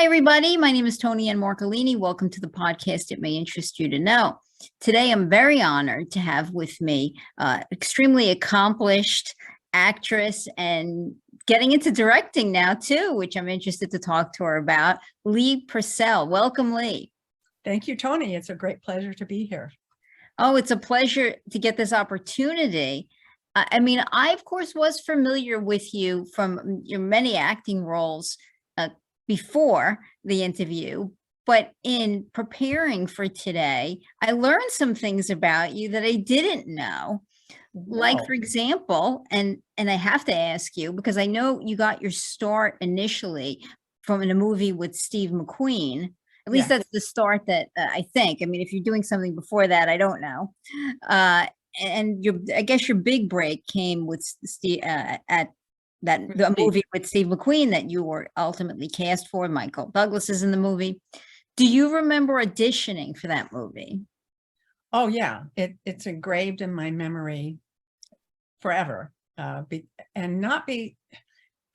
Hi, everybody. My name is Toni Marcolini. Welcome to the podcast. It may interest you to know. Today, I'm very honored to have with me extremely accomplished actress and getting into directing now, too, which I'm interested to talk to her about, Lee Purcell. Welcome, Lee. Thank you, Toni. It's a great pleasure to be here. Oh, it's a pleasure to get this opportunity. I, of course, was familiar with you from your many acting roles before the interview, but in preparing for today, I learned some things about you that I didn't know. Like, for example, and I have to ask you, because I know you got your start initially from in a movie with Steve McQueen. At least that's the start that I think. I mean, if you're doing something before that, I don't know. And I guess your big break came with Steve the movie with Steve McQueen that you were ultimately cast for. Kirk Douglas is in the movie. Do you remember auditioning for that movie? Oh yeah, it's engraved in my memory forever, and not be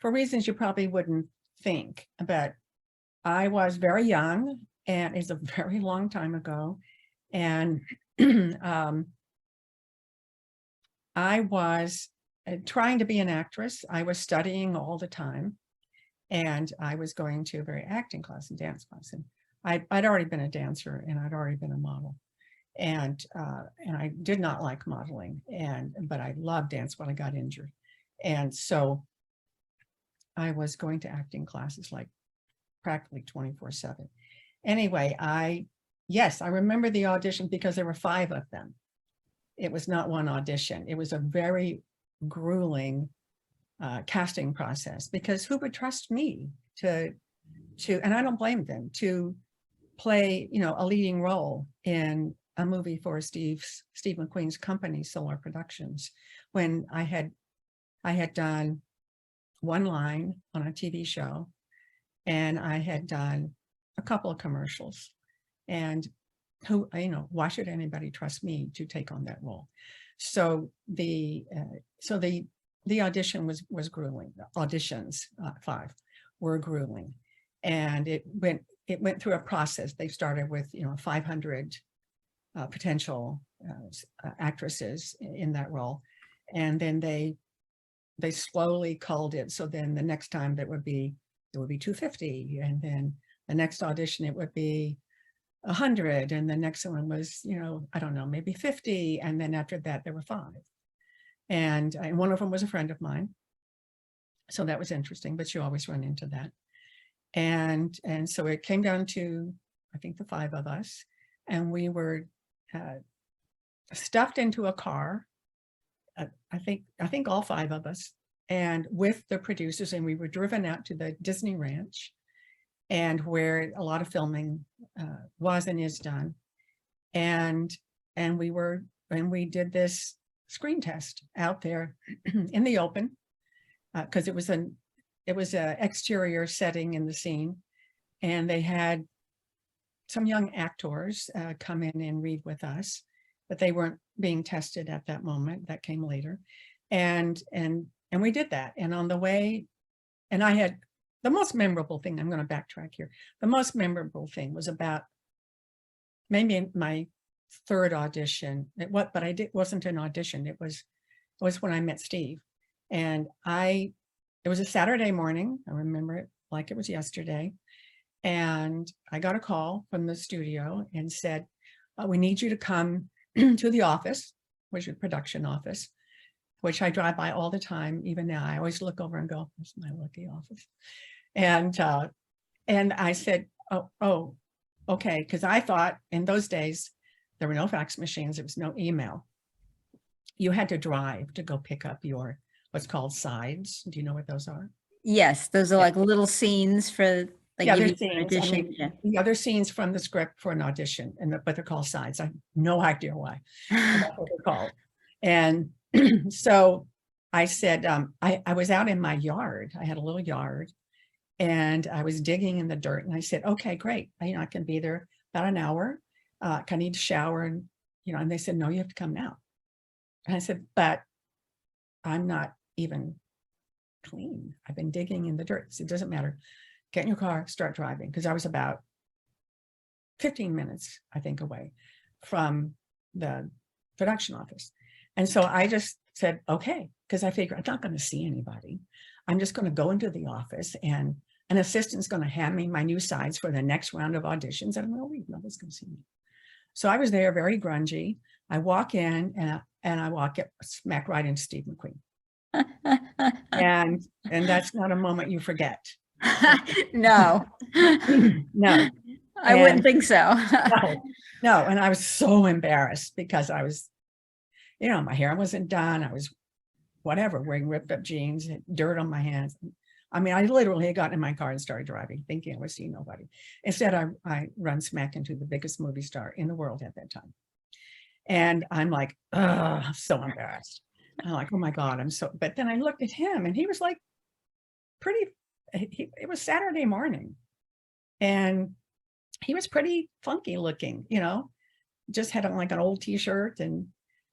for reasons you probably wouldn't think. But I was very young, and it's a very long time ago, and I was trying to be an actress. I was studying all the time, and I was going to a very acting class and dance class. And I'd already been a dancer, and I'd already been a model, and I did not like modeling, but I loved dance when I got injured, and so I was going to acting classes like practically 24/7. Anyway, I remember the audition because there were 5 of them. It was not one audition. It was a very grueling casting process, because who would trust me to and I don't blame them, to play a leading role in a movie for Steve McQueen's company, Solar Productions, when I had done one line on a TV show, and I had done a couple of commercials, and why should anybody trust me to take on that role? So the audition was grueling. The auditions, 5, were grueling, and it went through a process. They started with 500 potential actresses in that role, and then they slowly culled it. So then the next time there would be 250, and then the next audition it would be 100, and the next one was I don't know, maybe 50, and then after that there were 5, and one of them was a friend of mine, so that was interesting. But you always run into that, and so it came down to, I think, the 5 of us, and we were stuffed into a car, I think all 5 of us, and with the producers, and we were driven out to the Disney Ranch, and where a lot of filming was and is done, and we did this screen test out there in the open, because it was a exterior setting in the scene, and they had some young actors come in and read with us, but they weren't being tested at that moment. That came later, and we did that. And on the way, and I had the most memorable thing, I'm going to backtrack here. The most memorable thing was about maybe my 3rd audition. It wasn't an audition. It was when I met Steve, and it was a Saturday morning. I remember it like it was yesterday. And I got a call from the studio and said, we need you to come to the office, which is the production office, which I drive by all the time. Even now, I always look over and go, "This is my lucky office." And I said, oh, okay, because I thought in those days there were no fax machines, there was no email. You had to drive to go pick up your what's called sides. Do you know what those are? Yes, those are like little scenes for like other scenes. The other scenes from the script for an audition, but they're called sides. I have no idea why. That's what they're called. And so I said, I was out in my yard. I had a little yard, and I was digging in the dirt, and I said, okay, great. I can be there about an hour. I need to shower, and they said, no, you have to come now. And I said, but I'm not even clean. I've been digging in the dirt. So it doesn't matter. get in your car, start driving. Because I was about 15 minutes, I think, away from the production office. And so I just said, okay, because I figured I'm not going to see anybody. I'm just going to go into the office and an assistant's going to hand me my new sides for the next round of auditions. And I'm going to leave. Nobody's going to see me. So I was there very grungy. I walk in and I walk it smack right into Steve McQueen. and that's not a moment you forget. No. No. I wouldn't think so. No. And I was so embarrassed because I was, you know, my hair wasn't done. I was whatever, wearing ripped up jeans, dirt on my hands. I mean, I literally had gotten in my car and started driving, thinking I would see nobody. Instead, I run smack into the biggest movie star in the world at that time. And I'm like, oh, so embarrassed. I'm like, oh my God, I'm so, but then I looked at him and he was like it was Saturday morning. And he was pretty funky looking, you know, just had on like an old t-shirt. And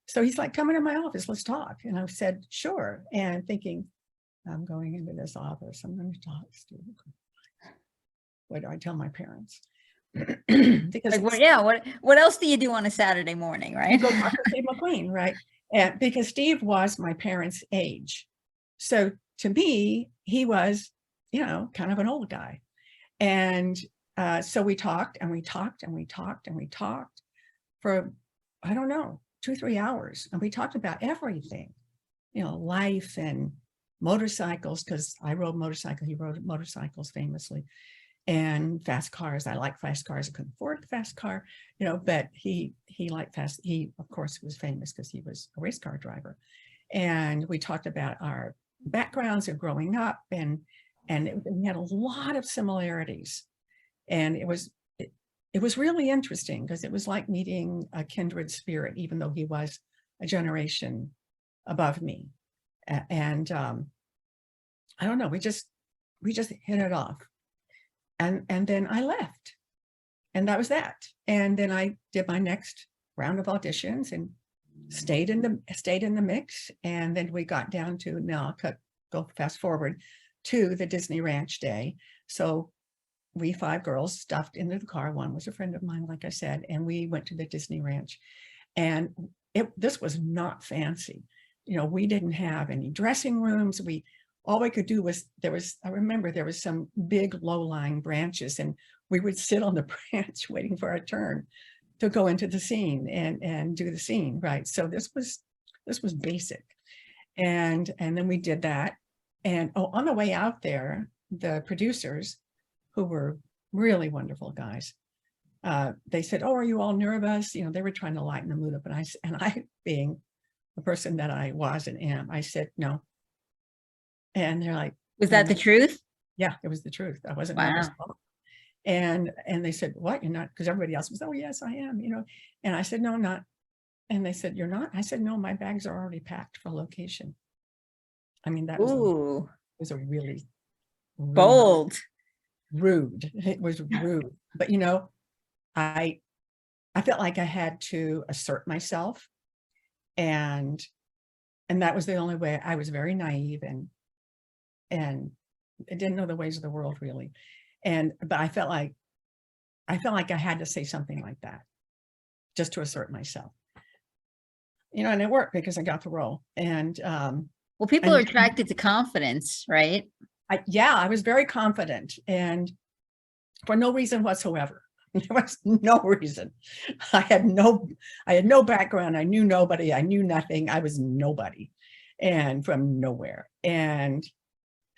so he's like, come into my office, let's talk. And I said, sure. And thinking, I'm going into this office, I'm going to talk to Steve. What do I tell my parents? Because like, well, yeah, what else do you do on a Saturday morning, right? Go talk to Steve McQueen, right? And because Steve was my parents' age. So to me, he was, you know, kind of an old guy. And so we talked and we talked and we talked and we talked for, I don't know, 2-3 hours. And we talked about everything, you know, life and motorcycles, because I rode motorcycle, he rode motorcycles famously, and fast cars. I like fast cars. I couldn't afford a fast car, you know, but he liked fast. He, of course, was famous because he was a race car driver. And we talked about our backgrounds of growing up, and we had a lot of similarities. And it was really interesting because it was like meeting a kindred spirit, even though he was a generation above me. And I don't know, we just hit it off. And then I left, and that was that. And then I did my next round of auditions and stayed in the mix. And then we got down to, now I'll go fast forward to the Disney Ranch day. So we 5 girls stuffed into the car. One was a friend of mine, like I said, and we went to the Disney Ranch. And this was not fancy. You know, we didn't have any dressing rooms. All we could do was, I remember there was some big low-lying branches, and we would sit on the branch waiting for our turn to go into the scene and do the scene, right? So this was basic. And then we did that. And on the way out there, the producers, who were really wonderful guys, they said, oh, are you all nervous? You know, they were trying to lighten the mood up. And I, being the person that I was and am, I said, no. And they're like, was that the truth? Yeah, it was the truth. I wasn't wow. nervous. And they said, what, you're not? Because everybody else was, oh yes, I am, you know. And I said, no, I'm not. And they said, you're not? I said, no, my bags are already packed for location. I mean, that was a really bold, rude. It was rude. But you know, I felt like I had to assert myself, and that was the only way. I was very naive and I didn't know the ways of the world really. But I felt like I had to say something like that just to assert myself. You know, and it worked because I got the role. And well, people are attracted to confidence, right? I was very confident, and for no reason whatsoever. There was no reason. I had no background. I knew nobody. I knew nothing. I was nobody, and from nowhere. And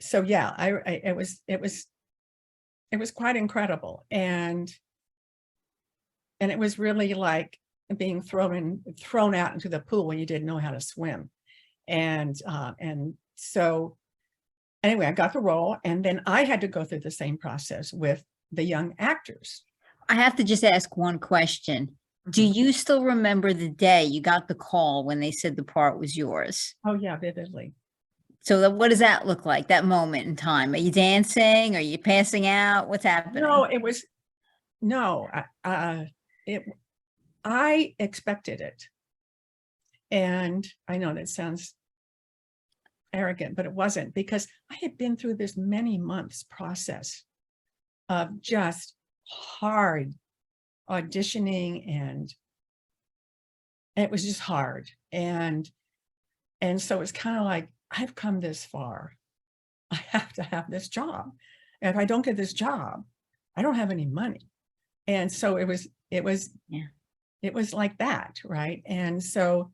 so, yeah, it was quite incredible. And it was really like being thrown out into the pool when you didn't know how to swim. And so anyway, I got the role, and then I had to go through the same process with the young actors. I have to just ask one question. Mm-hmm. Do you still remember the day you got the call when they said the part was yours? Oh yeah, vividly. So what does that look like, that moment in time? Are you dancing? Are you passing out? What's happening? No, I expected it. And I know that sounds arrogant, but it wasn't, because I had been through this many months process of just hard auditioning, and it was just hard. And so it's kind of like, I've come this far. I have to have this job. And if I don't get this job, I don't have any money. And so it was like that, right? And so,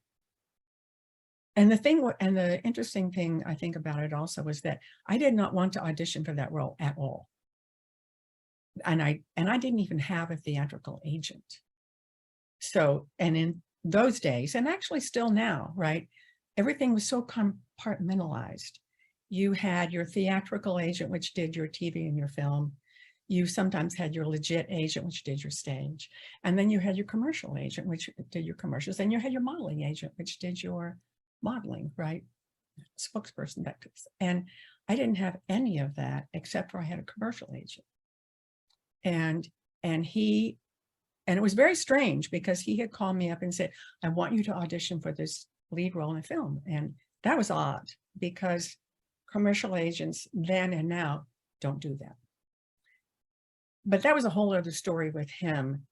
and the interesting thing I think about it also was that I did not want to audition for that role at all. And I didn't even have a theatrical agent. So, and in those days, and actually still now, right, everything was so compartmentalized. You had your theatrical agent, which did your TV and your film. You sometimes had your legit agent, which did your stage. And then you had your commercial agent, which did your commercials. And you had your modeling agent, which did your modeling, right? Spokesperson, that. And I didn't have any of that, except for I had a commercial agent. And it was very strange, because he had called me up and said, I want you to audition for this lead role in a film. And that was odd, because commercial agents then and now don't do that. But that was a whole other story with him.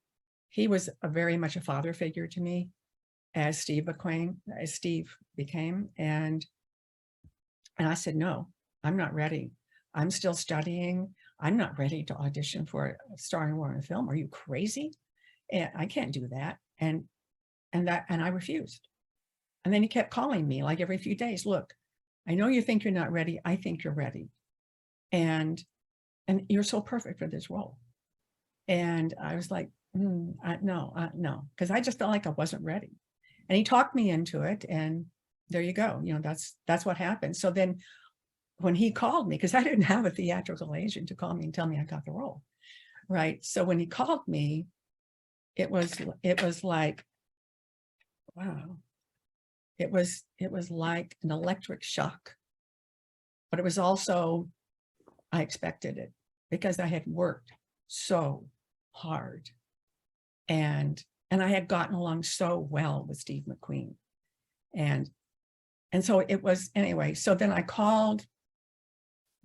He was very much a father figure to me, as Steve became. And I said, no, I'm not ready. I'm still studying. I'm not ready to audition for a starring role in a film. Are you crazy? And I can't do that. And I refused. And then he kept calling me like every few days. Look, I know you think you're not ready. I think you're ready. And you're so perfect for this role. And I was like, no, because I just felt like I wasn't ready. And he talked me into it, and there you go. You know, that's what happened. So then when he called me, because I didn't have a theatrical agent to call me and tell me I got the role, right? So when he called me, it was like, wow. It was like an electric shock, but it was also, I expected it, because I had worked so hard, and I had gotten along so well with Steve McQueen. And so it was, anyway, so then I called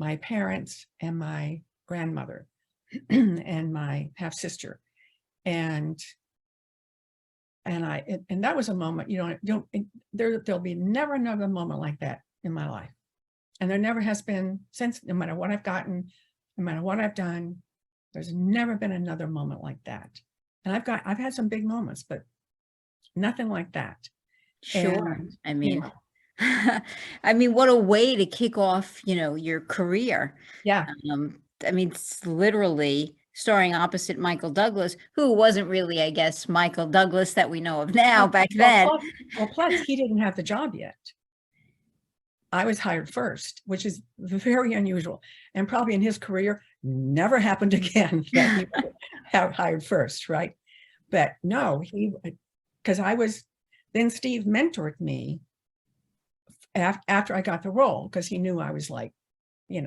my parents and my grandmother and my half sister, and that was a moment, there'll be never another moment like that in my life. And there never has been since. No matter what I've gotten, no matter what I've done, there's never been another moment like that. And I've had some big moments, but nothing like that. Sure. And, I mean, I mean, what a way to kick off, your career. yeah. I mean, it's literally starring opposite Michael Douglas, who wasn't really, I guess, Michael Douglas that we know of now back then. Plus, he didn't have the job yet. I was hired first, which is very unusual, and probably in his career never happened again that he would have hired first, right? But no, then Steve mentored me after I got the role, because he knew I was like, knew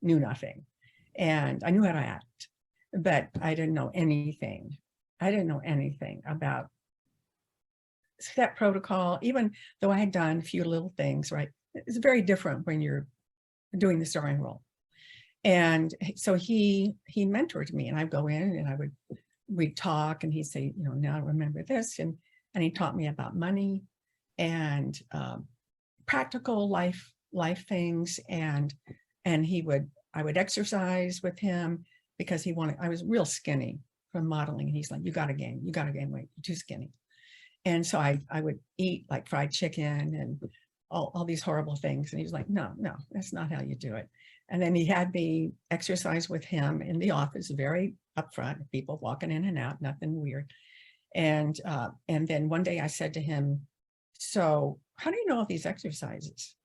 nothing, and I knew how to act, but I didn't know anything. I didn't know anything about set protocol, even though I had done a few little things, right? It's very different when you're doing the starring role. And so he mentored me, and I'd go in and we'd talk, and he'd say, now remember this. And he taught me about money and practical life things. And I would exercise with him, because I was real skinny from modeling. And he's like, you got to gain weight, you're too skinny. And so I would eat like fried chicken and all these horrible things. And he was like, no, that's not how you do it. And then he had me exercise with him in the office, very upfront, people walking in and out, nothing weird. And then one day I said to him, so how do you know all these exercises?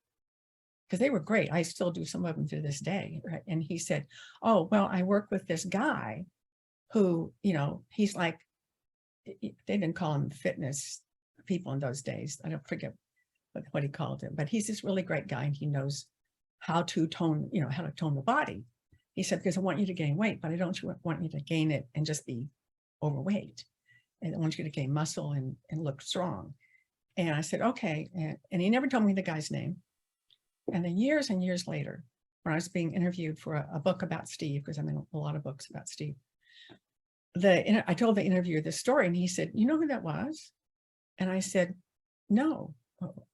Because they were great. I still do some of them to this day. Right? And he said, oh, well, I work with this guy who, he's like, they didn't call him fitness people in those days. I don't forget what he called him, but he's this really great guy, and he knows how to tone, how to tone the body. He said, because I want you to gain weight, but I don't want you to gain it and just be overweight. And I want you to gain muscle and look strong. And I said, okay. And he never told me the guy's name. And then years and years later, when I was being interviewed for a book about Steve, because I'm in a lot of books about Steve. I told the interviewer this story, and he said, "You know who that was?" And I said, "No."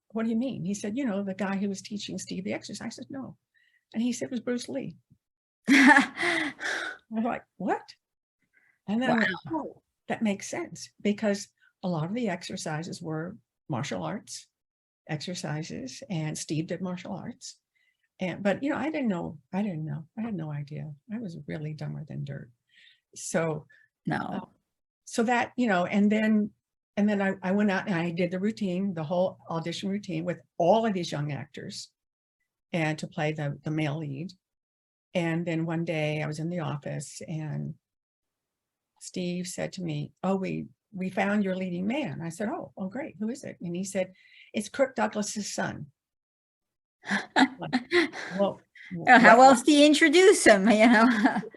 "What do you mean?" He said, "You know, the guy who was teaching Steve the exercise." I said, "No." And he said, "It was Bruce Lee." I was like, "What?" And then I Wow. went, "Oh, that makes sense," because a lot of the exercises were martial arts exercises, and Steve did martial arts. But you know, I didn't know. I had no idea. I was really dumber than dirt. So No. so that, you know, and then I went out and I did the routine, the whole audition routine with all of these young actors, and to play the male lead. And then one day I was in the office and Steve said to me, "Oh, we found your leading man." I said, "Oh, great. Who is it?" And he said, "It's Kirk Douglas's son." Like, well, How else do you introduce him?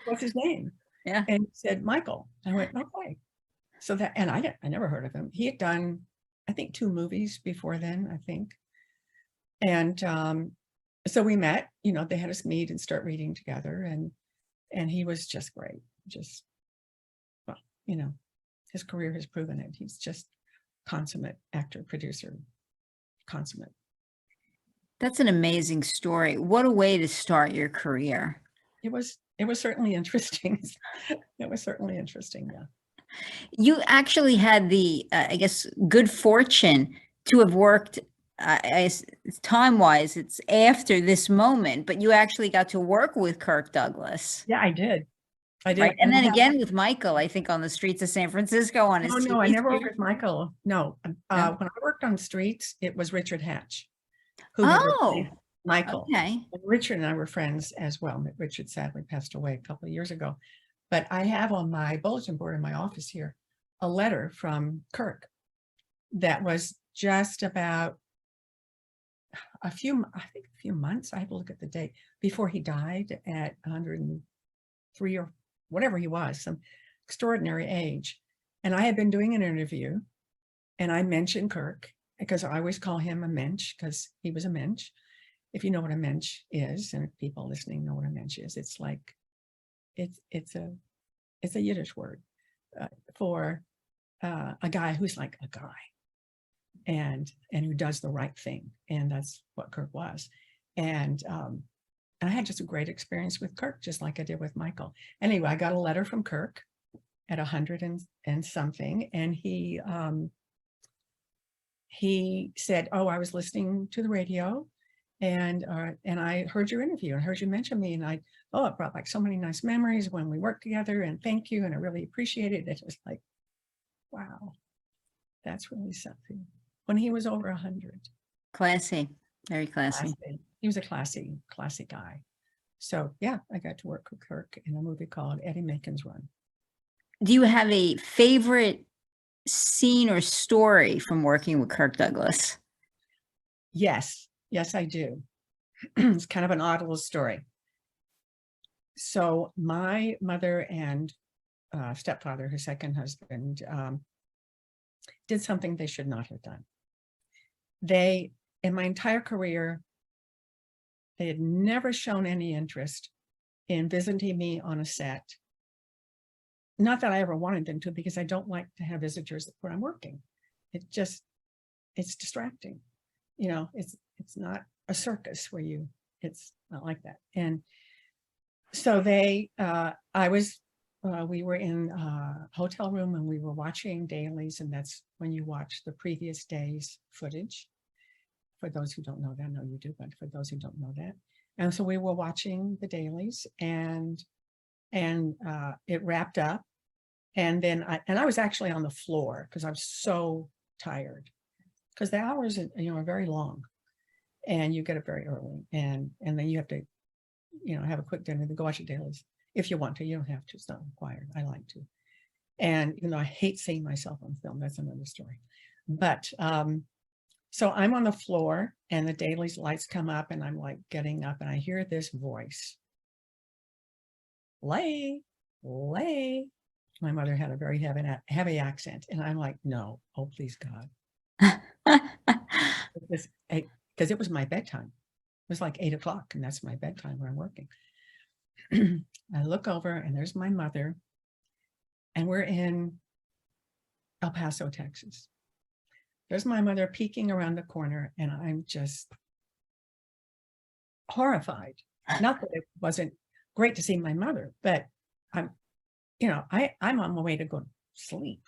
what's his name? Yeah. And he said, "Michael." I went, "Okay." So that, and I never heard of him. He had done, I think, 2 movies before then, I think. And so we met, you know, they had us meet and start reading together, and he was just great. Just, well, you know, his career has proven it. He's just consummate actor, producer, consummate. That's an amazing story. What a way to start your career. It was certainly interesting. It was certainly interesting, yeah. You actually had the, I guess, good fortune to have worked, time-wise, it's after this moment, but you actually got to work with Kirk Douglas, Yeah, I did. right? And And then again with Michael, I think on the streets of San Francisco on his no, I TV never worked series. with Michael. No. No? When I worked on Streets, it was Richard Hatch who had Oh, replaced Michael. okay. And Richard and I were friends as well. Richard sadly passed away a couple of years ago. But I have on my bulletin board in my office here a letter from Kirk that was just about I think a few months, I have to look at the date, before he died at 103 or whatever he was, some extraordinary age. And I had been doing an interview and I mentioned Kirk because I always call him a mensch because he was a mensch. If you know what a mensch is, and if people listening know what a mensch is, it's like, it's a Yiddish word for a guy who's like a guy and who does the right thing. And that's what Kirk was. And I had just a great experience with Kirk, just like I did with Michael. Anyway, I got a letter from Kirk at 100 and something, and he said, "Oh, I was listening to the radio, and I heard your interview and heard you mention me, and it brought back so many nice memories when we worked together, and thank you, and I really appreciate it." It was like, wow, that's really something. When he was over 100. Classy, very classy. He was a classy guy. So yeah, I got to work with Kirk in a movie called Eddie Macon's Run. Do you have a favorite scene or story from working with Kirk Douglas? Yes, I do. It's kind of an odd little story. So my mother and stepfather, his second husband, did something they should not have done. They, in my entire career, they had never shown any interest in visiting me on a set. Not that I ever wanted them to, because I don't like to have visitors where I'm working. It's distracting. You know, it's not a circus where it's not like that. And so we were in a hotel room and we were watching dailies, and that's when you watch the previous day's footage. For those who don't know that, I know you do, but for those who don't know that. And so we were watching the dailies, and it wrapped up. And then I was actually on the floor because I was so tired, because the hours, are very long, and you get up very early, and then you have to, have a quick dinner, then go watch the dailies if you want to. You don't have to; it's not required. I like to, and even though I hate seeing myself on film, that's another story. But so I'm on the floor, and the dailies lights come up, and I'm like getting up, and I hear this voice, "Lay, lay." My mother had a very heavy accent, and I'm like, "No, oh please God," because it was my bedtime. was like 8 o'clock, and that's my bedtime where I'm working. I look over and there's my mother, and we're in El Paso, Texas. There's my mother peeking around the corner, and I'm just horrified. Not that it wasn't great to see my mother, but I'm on my way to go to sleep.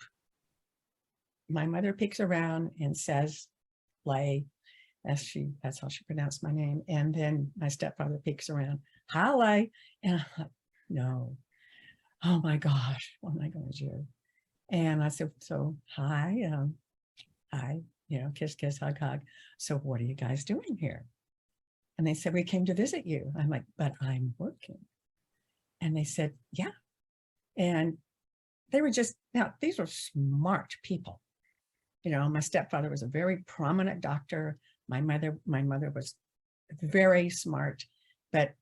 My mother peeks around and says, "Lay," that's how she pronounced my name. And then my stepfather peeks around, "Hi, Lay," and I'm like, no, oh my gosh, what am I going to do? And I said, "So hi, hi, kiss, kiss, hug, hug. So what are you guys doing here?" And they said, "We came to visit you." I'm like, "But I'm working." And they said, "Yeah." And they were just, now these were smart people. My stepfather was a very prominent doctor. My mother was very smart, but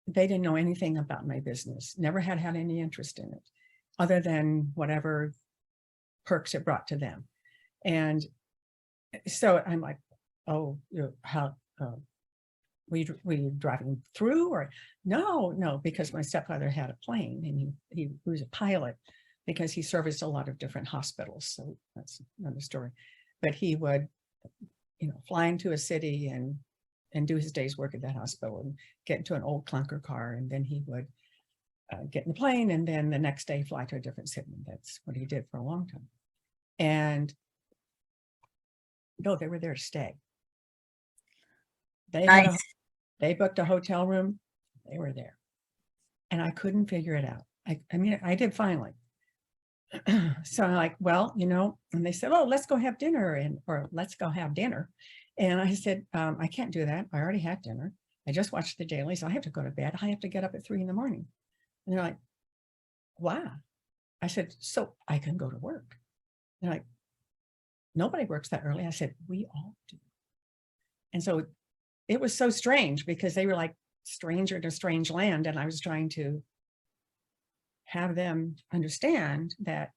they didn't know anything about my business, never had any interest in it, other than whatever perks it brought to them. And so I'm like, "Oh, how we driving through?" Or no, because my stepfather had a plane, and he was a pilot, because he serviced a lot of different hospitals. So that's another story. But he would, fly into a city and do his day's work at that hospital, and get into an old clunker car, and then he would get in the plane, and then the next day fly to a different city. That's what he did for a long time. And no, they were there to stay. They booked a hotel room. They were there, and I couldn't figure it out. I did finally. So I'm like, "Well, and they said, "Oh, let's go have dinner," or "Let's go have dinner." And I said, "I can't do that. I already had dinner. I just watched the dailies. I have to go to bed. I have to get up at 3 in the morning." And they're like, "Wow." I said, "So I can go to work." They're like, "Nobody works that early." I said, "We all do." And so it was so strange, because they were like stranger to strange land. And I was trying to have them understand that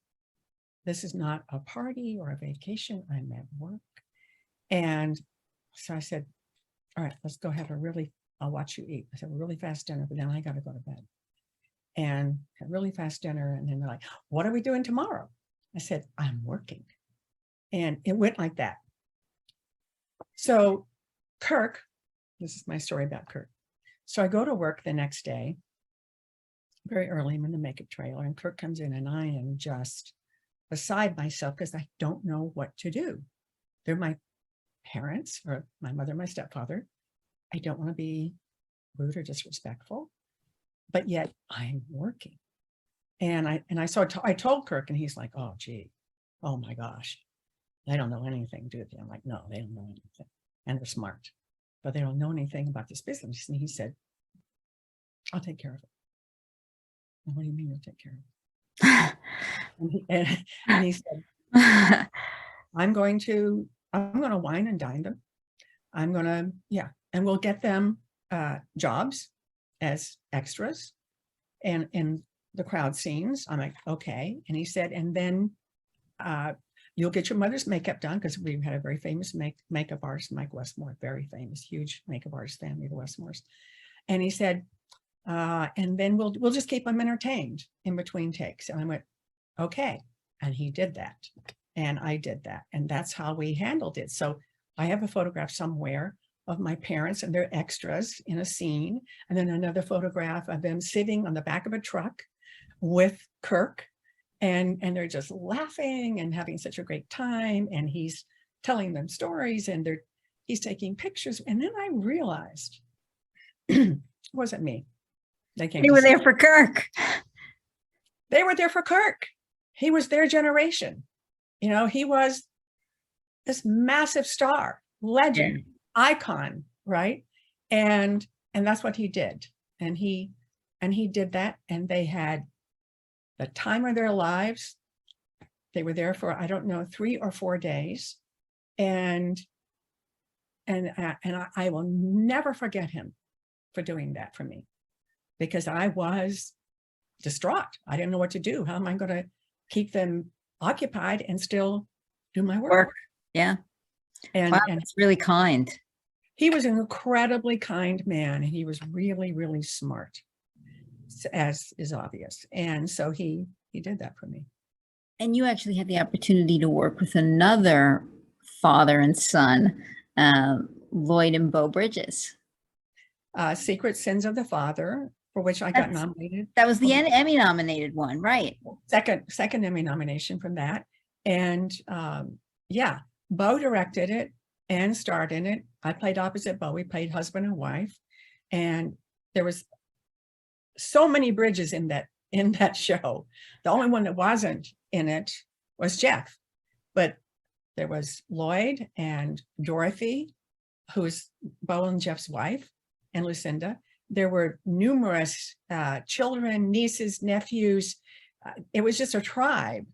this is not a party or a vacation. I'm at work. And so I said, "All right, let's go have I'll watch you eat." I said, "A really fast dinner, but then I got to go to bed." And had really fast dinner. And then they're like, "What are we doing tomorrow?" I said, "I'm working." And it went like that. So Kirk, this is my story about Kirk. So I go to work the next day, very early. I'm in the makeup trailer, and Kirk comes in, and I am just beside myself, because I don't know what to do. They're my parents, or my mother, my stepfather. I don't want to be rude or disrespectful, but yet I'm working. And I told Kirk, and he's like, "Oh, gee, oh my gosh, they don't know anything, do they?" I'm like, "No, they don't know anything. And they're smart, but they don't know anything about this business." And he said, "I'll take care of it." "What do you mean you'll take care of it?" And he said, I'm going to wine and dine them. I'm going to, and we'll get them jobs as extras and in the crowd scenes. I'm like, "Okay." And he said, "And then you'll get your mother's makeup done," because we had a very famous makeup artist, Mike Westmore, very famous, huge makeup artist family, the Westmores. And he said, "And then we'll just keep them entertained in between takes." And I went, "Okay." And he did that. And I did that. And that's how we handled it. So I have a photograph somewhere of my parents and their extras in a scene. And then another photograph of them sitting on the back of a truck with Kirk. And they're just laughing and having such a great time. And he's telling them stories, and he's taking pictures. And then I realized it wasn't me. They were there for Kirk. They were there for Kirk. He was their generation. He was this massive star, legend, icon, right? And that's what he did. And he did that. And they had the time of their lives. They were there for, I don't know, 3 or 4 days. And I will never forget him for doing that for me, because I was distraught. I didn't know what to do. How am I going to keep them occupied and still do my work? Yeah. And wow, it's really kind. He was an incredibly kind man, and he was really, really smart, as is obvious. And so he did that for me. And you actually had the opportunity to work with another father and son, Lloyd and Beau Bridges. Secret Sins of the Father, for which I got nominated. That was the Emmy nominated one, right? Second Emmy nomination from that. And yeah, Beau directed it and starred in it. I played opposite Beau. We played husband and wife. And there was so many Bridges in that show. The only one that wasn't in it was Jeff. But there was Lloyd and Dorothy, who is Beau and Jeff's wife, and Lucinda. There were numerous children, nieces, nephews. It was just a tribe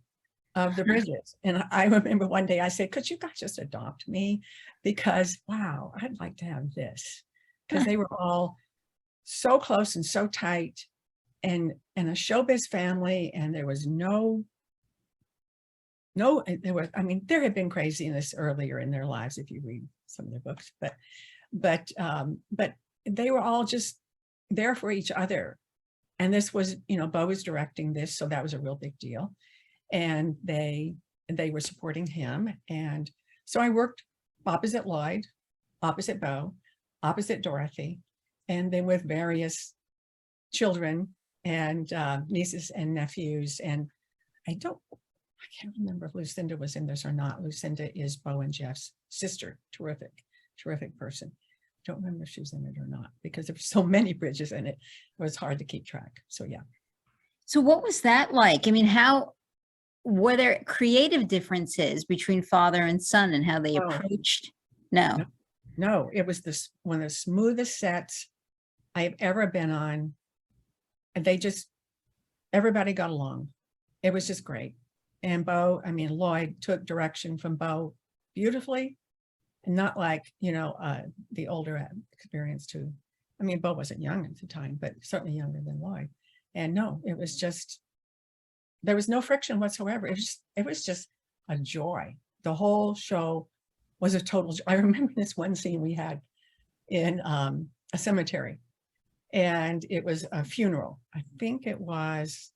of the Bridges. And I remember one day I said, could you guys just adopt me? Because, wow, I'd like to have this. Because they were all so close and so tight, and a showbiz family. And there was I mean, there had been craziness earlier in their lives, if you read some of their books, but they were all just there for each other. And this was, Beau was directing this, so that was a real big deal. And they were supporting him. And so I worked opposite Lloyd, opposite Beau, opposite Dorothy, and then with various children and nieces and nephews. And I can't remember if Lucinda was in this or not. Lucinda is Beau and Jeff's sister. Terrific person. Don't remember if she was in it or not, because there were so many Bridges in it. It was hard to keep track. So yeah. So what was that like? I mean, were there creative differences between father and son and how they approached? No, it was one of the smoothest sets I've ever been on. And everybody got along. It was just great. And Lloyd took direction from Beau beautifully. And not like, the older experience too. I mean, Beau wasn't young at the time, but certainly younger than Lloyd. And no, it was just, there was no friction whatsoever. It was just a joy. The whole show was a total joy. I remember this one scene we had in a cemetery, and it was a funeral. I think it was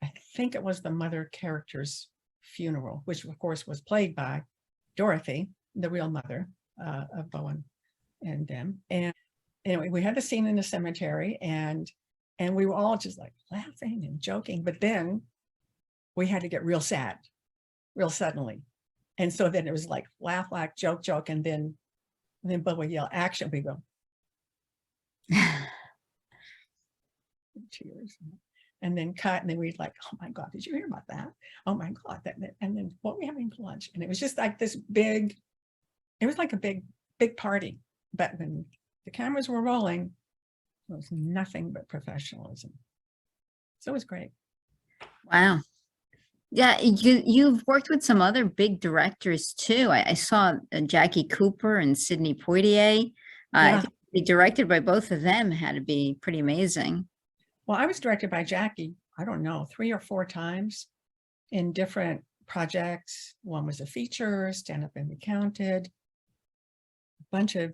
the mother character's funeral, which of course was played by Dorothy, the real mother of Beau and them. And anyway, we had the scene in the cemetery, and we were all just like laughing and joking, but then we had to get real sad, real suddenly. And so then it was like laugh, joke, and then Beau would yell action, we go tears, and then cut, and then we'd like, oh my God, did you hear about that? Oh my God, and then what were we having for lunch? And it was just like this big, it was like a big party. But when the cameras were rolling, it was nothing but professionalism. So it was great. Wow. Yeah, you've worked with some other big directors too. I saw Jackie Cooper and Sidney Poitier. Yeah. Be directed by both of them had to be pretty amazing. Well, I was directed by Jackie, I don't know, 3 or 4 times in different projects. One was a feature, Stand Up and Be Counted, a bunch of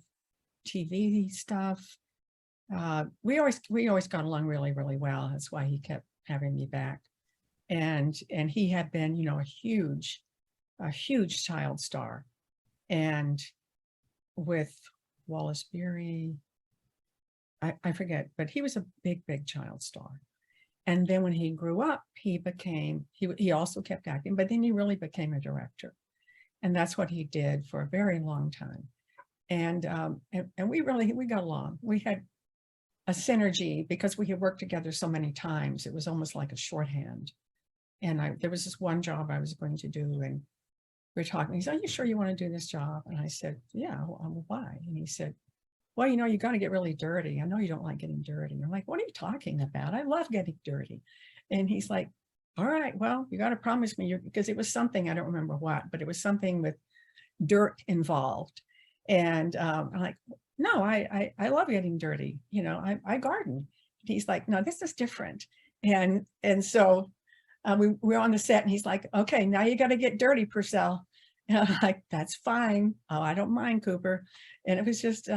TV stuff. We always got along really, really well. That's why he kept having me back. And he had been, a huge child star. And with Wallace Beery, I forget, but he was a big child star. And then when he grew up, he also kept acting, but then he really became a director. And that's what he did for a very long time. And we got along. We had a synergy because we had worked together so many times. It was almost like a shorthand. And there was this one job I was going to do, and we were talking. He said, "Are you sure you want to do this job?" And I said, "Yeah, why?" And he said, "Well, you got to get really dirty. I know you don't like getting dirty." I'm like, "What are you talking about? I love getting dirty." And he's like, "All right, well, you got to promise me," because it was something, I don't remember what, but it was something with dirt involved. And I'm like, "No, I love getting dirty. I garden." He's like, "No, this is different." And so we were on the set, and he's like, "Okay, now you got to get dirty, Purcell." And I'm like, that's fine. Oh, I don't mind, Cooper. And it was just,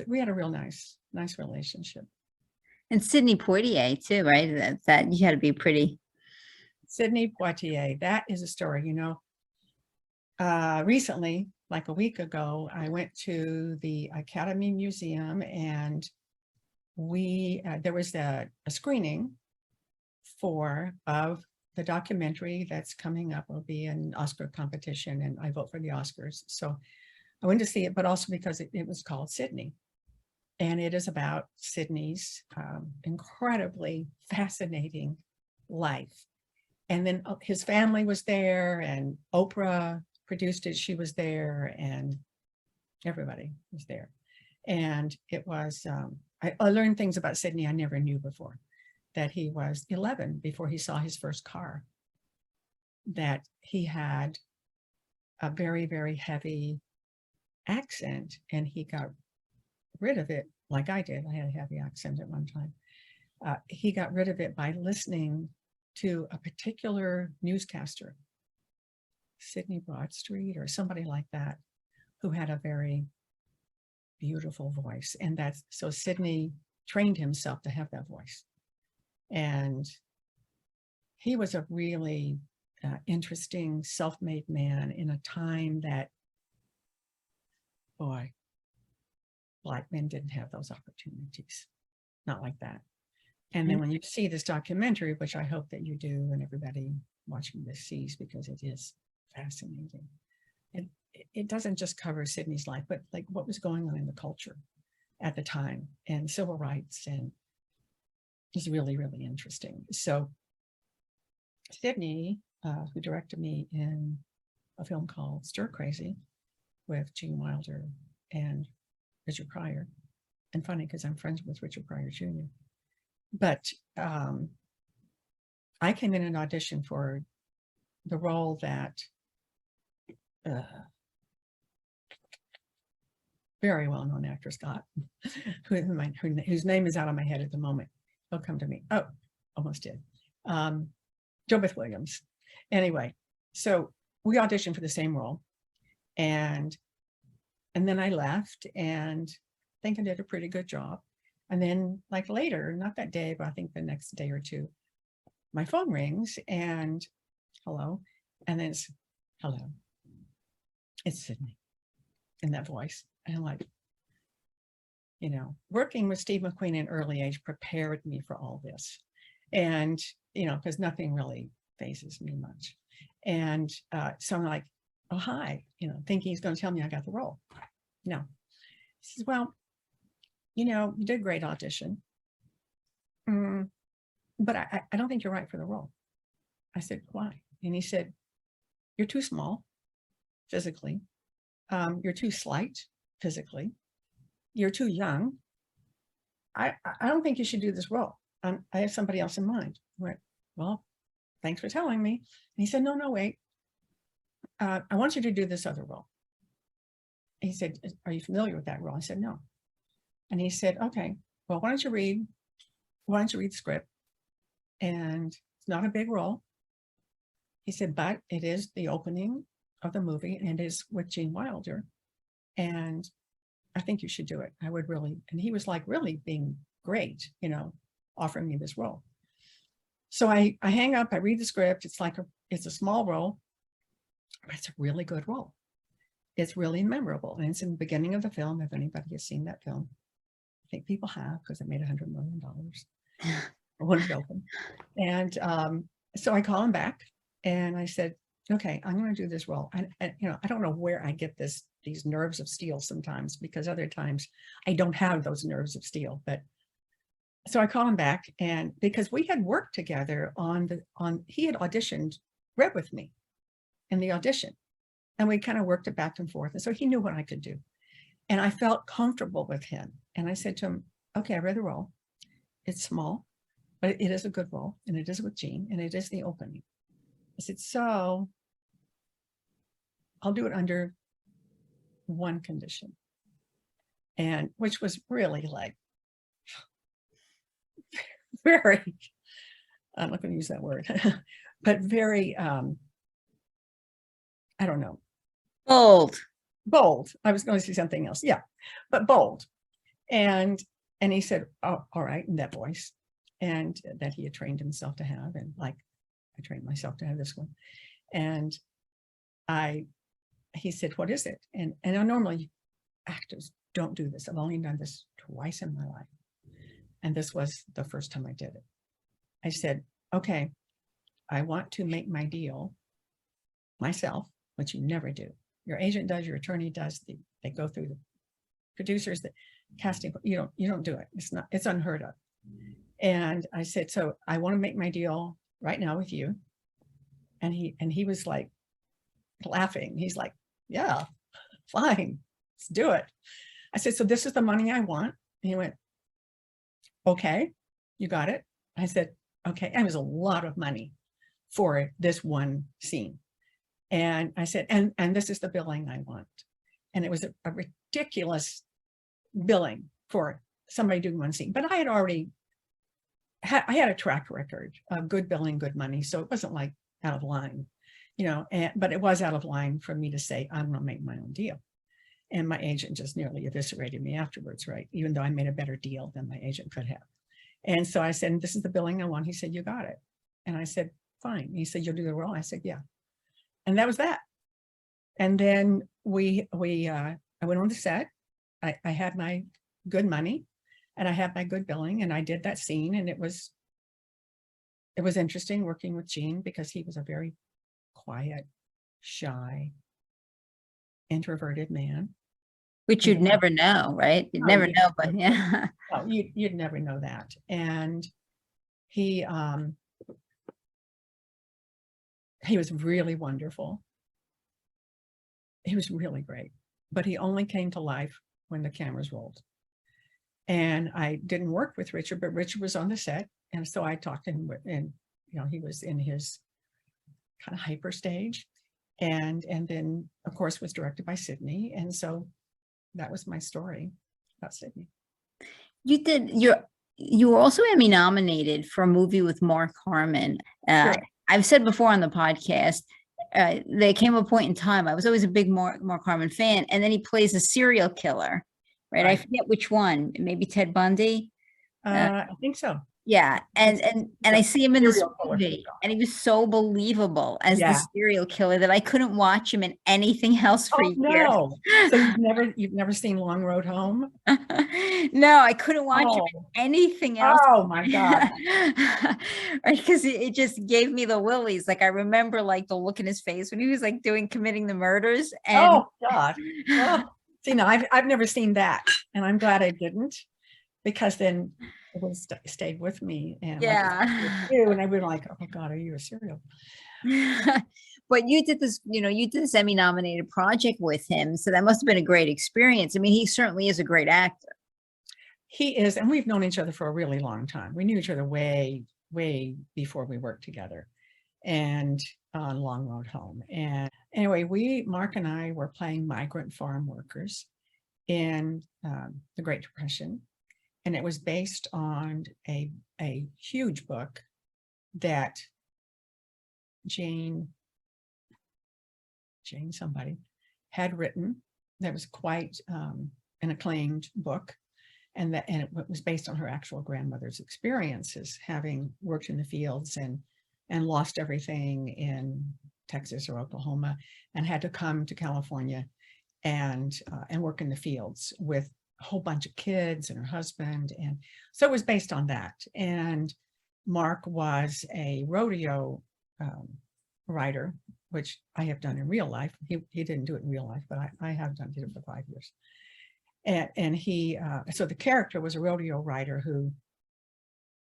we had a real nice relationship. And Sidney Poitier too, right? That you had to be pretty. Sidney Poitier, that is a story, you know. Recently, like a week ago, I went to the Academy Museum, and there was a screening of the documentary that's coming up. Will be an Oscar competition, and I vote for the Oscars. So I went to see it, but also because it was called Sidney. And it is about Sidney's incredibly fascinating life. And then his family was there, and Oprah produced it. She was there, and everybody was there. And it was, I learned things about Sidney I never knew before. That he was 11 before he saw his first car. That he had a very, very heavy accent, and he got rid of it like I did. I had a heavy accent at one time. He got rid of it by listening to a particular newscaster, Sidney Broadstreet or somebody like that, who had a very beautiful voice. And so Sidney trained himself to have that voice. And he was a really interesting, self-made man in a time that, boy, Black men didn't have those opportunities, not like that. And then when you see this documentary, which I hope that you do and everybody watching this sees, because it is fascinating. And it doesn't just cover Sidney's life, but like what was going on in the culture at the time and civil rights, and it's really, really interesting. So Sidney, who directed me in a film called Stir Crazy with Gene Wilder and Richard Pryor, and funny because I'm friends with Richard Pryor Jr. But I came in an audition for the role that very well-known actress got, whose name is out of my head at the moment. He'll come to me. Oh, almost did. JoBeth Williams. Anyway, so we auditioned for the same role, and then I left, and I think I did a pretty good job. And then like later, not that day, but I think the next day or two, my phone rings and hello. And then it's hello. It's Sidney in that voice. And I'm like, you know, working with Steve McQueen in early age prepared me for all this. And, you know, because nothing really phases me much. And so I'm like, oh, hi, you know, thinking he's going to tell me I got the role. No. He says, well, you know, you did a great audition, but I don't think you're right for the role. I said, why? And he said, you're too small physically. You're too slight physically. You're too young. I don't think you should do this role. I have somebody else in mind. I went, well, thanks for telling me. And he said, no, wait. I want you to do this other role. He said, are you familiar with that role? I said, no. And he said, okay, well, why don't you read the script? And it's not a big role. He said, but it is the opening of the movie, and it is with Gene Wilder. And I think you should do it. I would really. And he was like really being great, you know, offering me this role. So I hang up, I read the script. It's a small role, but it's a really good role. It's really memorable. And it's in the beginning of the film, if anybody has seen that film. I think people have, because it made $100 million when it opened. And so I call him back and I said, okay, I'm going to do this role. And you know, I don't know where I get these nerves of steel sometimes, because other times I don't have those nerves of steel. But so I call him back, and because we had worked together he had auditioned, read with me in the audition, and we kind of worked it back and forth. And so he knew what I could do. And I felt comfortable with him. And I said to him, okay, I read the role. It's small, but it is a good role. And it is with Gene, and it is the opening. I said, so I'll do it under one condition. And which was really like, very, I'm not going to use that word, but very, I don't know, Bold. Bold. I was going to say something else. Yeah, but bold. And he said, oh, all right, in that voice. And that he had trained himself to have, and like I trained myself to have this one. And he said, what is it? And normally actors don't do this. I've only done this twice in my life. And this was the first time I did it. I said, okay, I want to make my deal myself, which you never do. Your agent does, your attorney does. They go through the producers, the casting. You don't do it. It's unheard of. And I said, so I want to make my deal right now with you. And he was like laughing. He's like, yeah, fine, let's do it. I said, so this is the money I want. And he went, okay, you got it. I said, okay. And it was a lot of money for this one scene. And I said, and this is the billing I want. And it was a ridiculous billing for somebody doing one scene. But I had already I had a track record of good billing, good money. So it wasn't like out of line, but it was out of line for me to say, I'm going to make my own deal. And my agent just nearly eviscerated me afterwards, right? Even though I made a better deal than my agent could have. And so I said, this is the billing I want. He said, you got it. And I said, fine. He said, you'll do the role. I said, yeah. And that was that. And then I went on the set. I had my good money and I had my good billing, and I did that scene. And it was interesting working with Gene, because he was a very quiet, shy, introverted man. Which you'd never know, right? You'd never know, but yeah. Oh, you'd never know that. And he was really wonderful. He was really great, but he only came to life when the cameras rolled. And I didn't work with Richard, but Richard was on the set. And so I talked to him, and he was in his kind of hyper stage. And then of course was directed by Sidney. And so that was my story about Sidney. You were also Emmy nominated for a movie with Mark Harmon. Sure. I've said before on the podcast, there came a point in time, I was always a big Mark Harmon fan, and then he plays a serial killer, right? I forget which one, maybe Ted Bundy. I think so. Yeah, and I see him in this movie, and he was so believable as the serial killer that I couldn't watch him in anything else for years. No. So you've never seen Long Road Home? No, I couldn't watch him in anything else. Oh my God. Right, because it just gave me the willies. Like I remember like the look in his face when he was like committing the murders. And oh God. Oh. See, no, I've never seen that, and I'm glad I didn't, because then it would stayed with me. And and I would like, oh my God, are you a serial? But you did this, you did this Emmy nominated project with him, so that must have been a great experience. I mean, he certainly is a great actor. He is, and we've known each other for a really long time. We knew each other way before we worked together, and on Long Road Home. And anyway, Mark and I were playing migrant farm workers in the Great Depression. And it was based on a huge book that Jane somebody had written, that was quite an acclaimed book. And it was based on her actual grandmother's experiences, having worked in the fields and lost everything in Texas or Oklahoma, and had to come to California and work in the fields with a whole bunch of kids and her husband. And so it was based on that. And Mark was a rodeo rider, which I have done in real life. He didn't do it in real life, but I have did it for 5 years. And he, so the character was a rodeo rider who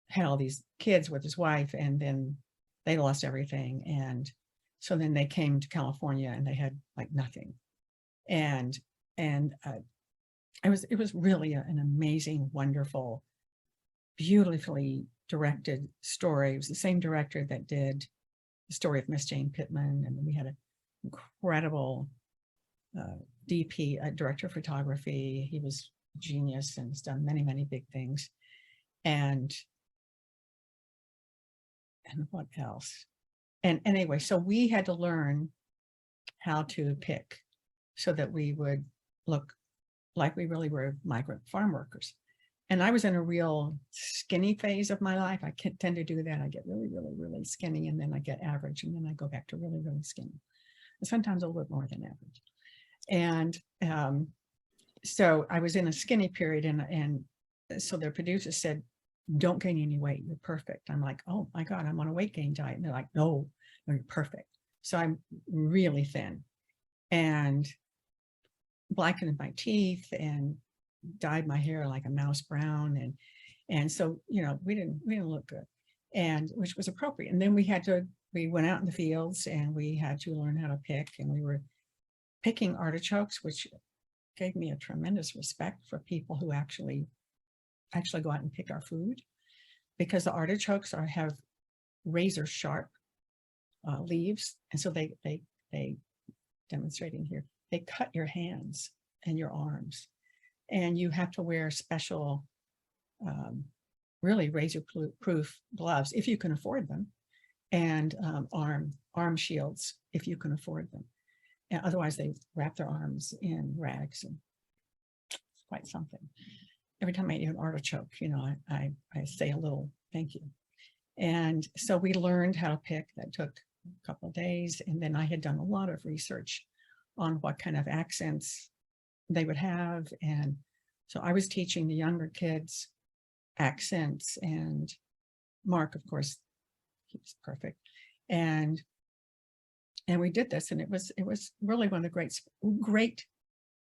had all these kids with his wife, and then they lost everything. And so then they came to California and they had like nothing. And it was really an amazing, wonderful, beautifully directed story. It was the same director that did the story of Miss Jane Pittman, and we had an incredible DP, director of photography. He was a genius and has done many, many big things. And what else? And anyway, so we had to learn how to pick so that we would look like we really were migrant farm workers. And I was in a real skinny phase of my life. I can tend to do that. I get really, really, really skinny, and then I get average, and then I go back to really, really skinny. And sometimes a little bit more than average. And so I was in a skinny period, and so the producer said, don't gain any weight. You're perfect. I'm like, oh my God, I'm on a weight gain diet. And they're like, no, you're perfect. So I'm really thin and blackened my teeth and dyed my hair like a mouse brown. And so, you know, we didn't look good, and which was appropriate. And then we went out in the fields, and we had to learn how to pick, and we were picking artichokes, which gave me a tremendous respect for people who actually go out and pick our food, because the artichokes have razor sharp leaves. And so they demonstrating here, they cut your hands and your arms, and you have to wear special, really razor proof gloves if you can afford them, and arm shields if you can afford them. And otherwise they wrap their arms in rags, and it's quite something. Every time I eat an artichoke, you know, I say a little thank you. And so we learned how to pick. That took a couple of days. And then I had done a lot of research on what kind of accents they would have. And so I was teaching the younger kids accents, and Mark, of course, he was perfect. And we did this, and it was really one of the great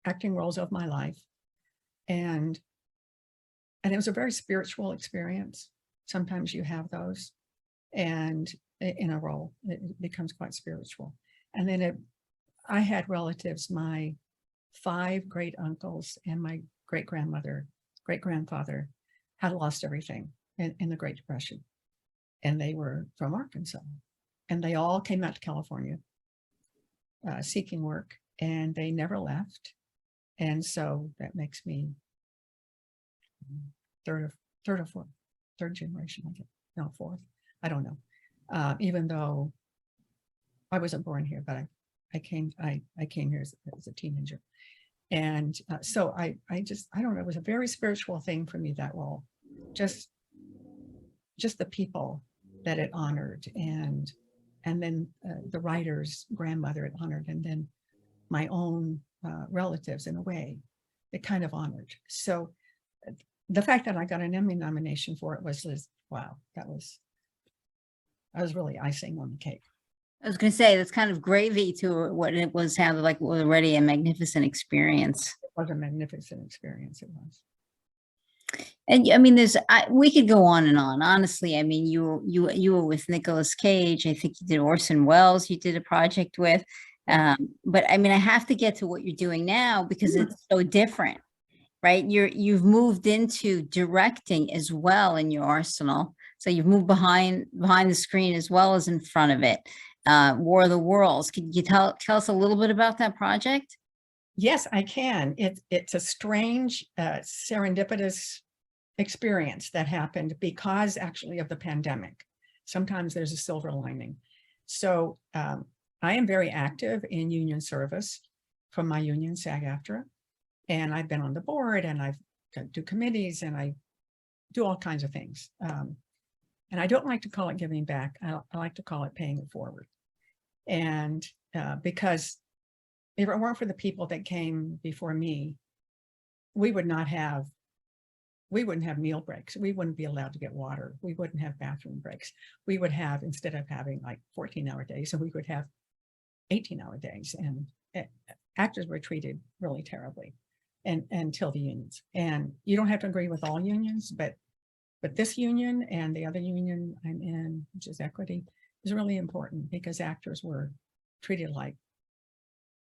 acting roles of my life. And it was a very spiritual experience. Sometimes you have those, and in a role, it becomes quite spiritual. And then I had relatives, my 5 great uncles and my great grandfather had lost everything in the Great Depression. And they were from Arkansas, and they all came out to California seeking work, and they never left. And so that makes me third generation, I guess. No, 4th. I don't know. Even though I wasn't born here, but I came here as a teenager. And so I don't know, it was a very spiritual thing for me, that role. Just the people that it honored, and then the writer's grandmother it honored, and then my own relatives, in a way, it kind of honored. So the fact that I got an Emmy nomination for it was wow, that was really icing on the cake. I was going to say, that's kind of gravy to what it was, sounded like already a magnificent experience. It was a magnificent experience, it was. And I mean, we could go on and on. Honestly, I mean, you were with Nicolas Cage. I think you did Orson Welles. You did a project with, but I mean, I have to get to what you're doing now, because it's so different, right? You've moved into directing as well in your arsenal. So you've moved behind the screen as well as in front of it. War of the Worlds. Can you tell us a little bit about that project? Yes, I can. It's a strange, serendipitous experience that happened because actually of the pandemic. Sometimes there's a silver lining. So I am very active in union service from my union, SAG-AFTRA, and I've been on the board, and I do committees, and I do all kinds of things. And I don't like to call it giving back. I like to call it paying it forward. And because if it weren't for the people that came before me, we wouldn't have meal breaks. We wouldn't be allowed to get water. We wouldn't have bathroom breaks. We would have, instead of having like 14-hour days, so we would have 18-hour days. And actors were treated really terribly, and until the unions. And you don't have to agree with all unions, but this union and the other union I'm in, which is Equity, is really important, because actors were treated like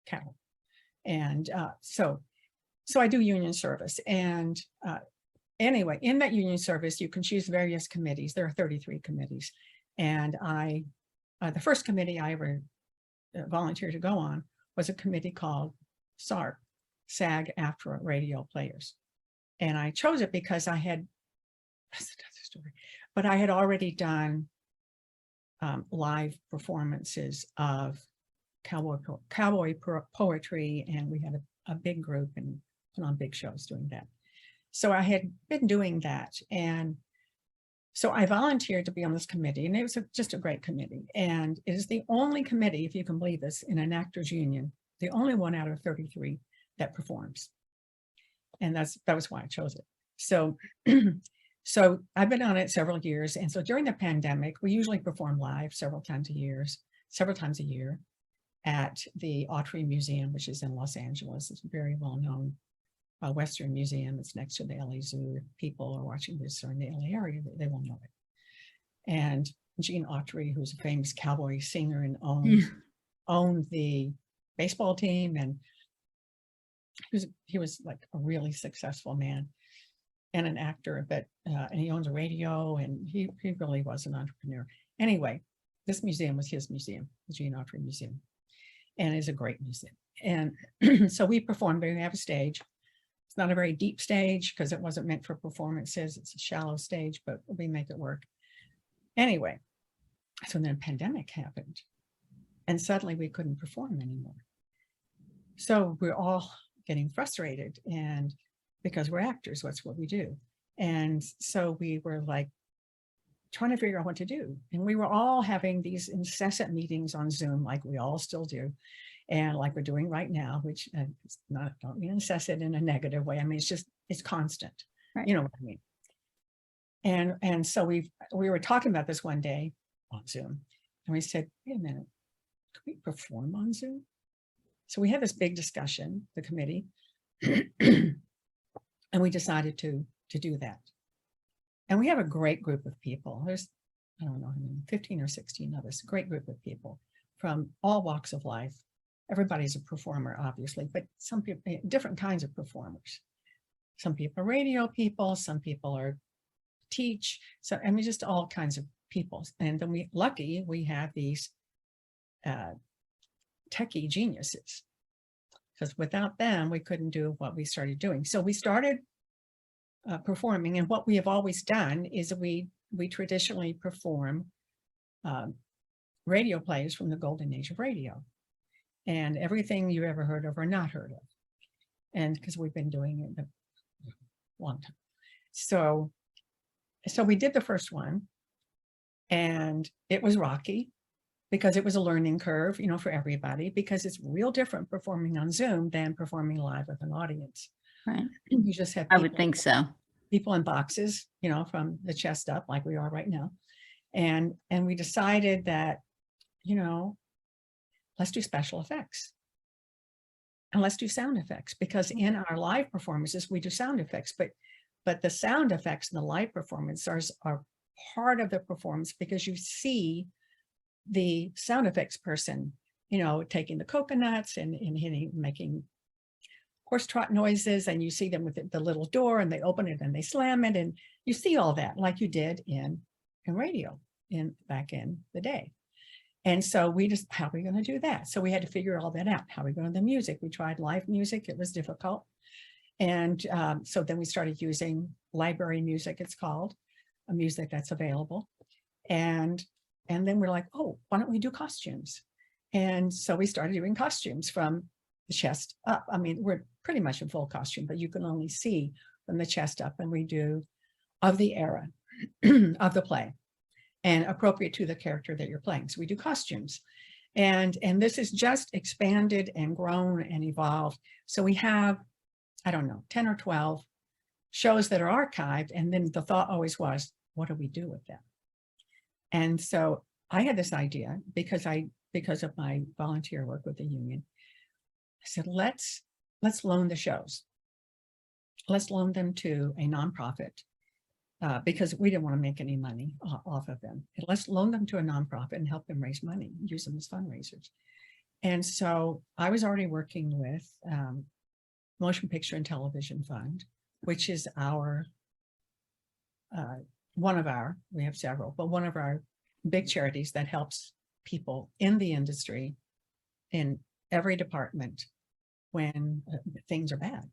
cattle. And so I do union service. And anyway, in that union service, you can choose various committees. There are 33 committees. And the first committee I ever volunteered to go on was a committee called SARP, SAG-AFTRA Radio Players. And I chose it because I had, that's another story, but I had already done live performances of poetry, and we had a big group and put on big shows doing that. So I had been doing that, and so I volunteered to be on this committee, and it was just a great committee. And it is the only committee, if you can believe this, in an actors union, the only one out of 33 that performs. And that was why I chose it. So, so I've been on it several years. And so during the pandemic, we usually perform live several times a year at the AFTRA Museum, which is in Los Angeles. It's a very well-known Western Museum. It's next to the LA Zoo. If people are watching this or in the LA area, they will know it. And Gene Autry, who's a famous cowboy singer and owned the baseball team, and he was like a really successful man and an actor, but and he owns a radio, and he really was an entrepreneur. Anyway, this museum was his museum, the Gene Autry Museum, and it's a great museum. And so we performed. We have a stage. It's not a very deep stage because it wasn't meant for performances. It's a shallow stage, but we make it work. Anyway, so then pandemic happened, and suddenly we couldn't perform anymore. So we're all getting frustrated, and because we're actors, that's what we do. And so we were like trying to figure out what to do. And we were all having these incessant meetings on Zoom, like we all still do. And like we're doing right now, which is not, don't mean incessant in a negative way. I mean, it's constant, right. You know what I mean? And so we were talking about this one day on Zoom, and we said, wait a minute, can we perform on Zoom? So we had this big discussion, the committee, and we decided to do that. And we have a great group of people. There's, I don't know, 15 or 16 of us, a great group of people from all walks of life. Everybody's a performer, obviously, but some people, different kinds of performers. Some people are radio people, some people are teach. So, I mean, just all kinds of people. And then we have these techie geniuses, because without them, we couldn't do what we started doing. So we started performing, and what we have always done is we traditionally perform radio plays from the golden age of radio, and everything you ever heard of or not heard of, and because we've been doing it a long time. So we did the first one, and it was rocky because it was a learning curve, you know, for everybody, because it's real different performing on Zoom than performing live with an audience. Right. You just have I would think so. People in boxes, you know, from the chest up, like we are right now. And we decided that, you know, let's do special effects. And let's do sound effects, because in our live performances, we do sound effects, but the sound effects in the live performance are part of the performance, because you see the sound effects person, you know, taking the coconuts and making horse trot noises, and you see them with the little door, and they open it and they slam it, and you see all that like you did in radio back in the day. And so we just, how are we going to do that? So we had to figure all that out. How are we going to do the music? We tried live music. It was difficult. And so then we started using library music, it's called, a music that's available. And then we're like, oh, why don't we do costumes? And so we started doing costumes from the chest up. I mean, we're pretty much in full costume, but you can only see from the chest up, and we do of the era of the play and appropriate to the character that you're playing. So we do costumes, and this is just expanded and grown and evolved. So we have, I don't know, 10 or 12 shows that are archived. And then the thought always was, what do we do with them? And so I had this idea because of my volunteer work with the union. I said, let's loan the shows. Let's loan them to a nonprofit, because we didn't want to make any money off of them. And let's loan them to a nonprofit and help them raise money, use them as fundraisers. And so I was already working with Motion Picture and Television Fund, which is our, we have several, but one of our big charities that helps people in the industry in every department when things are bad.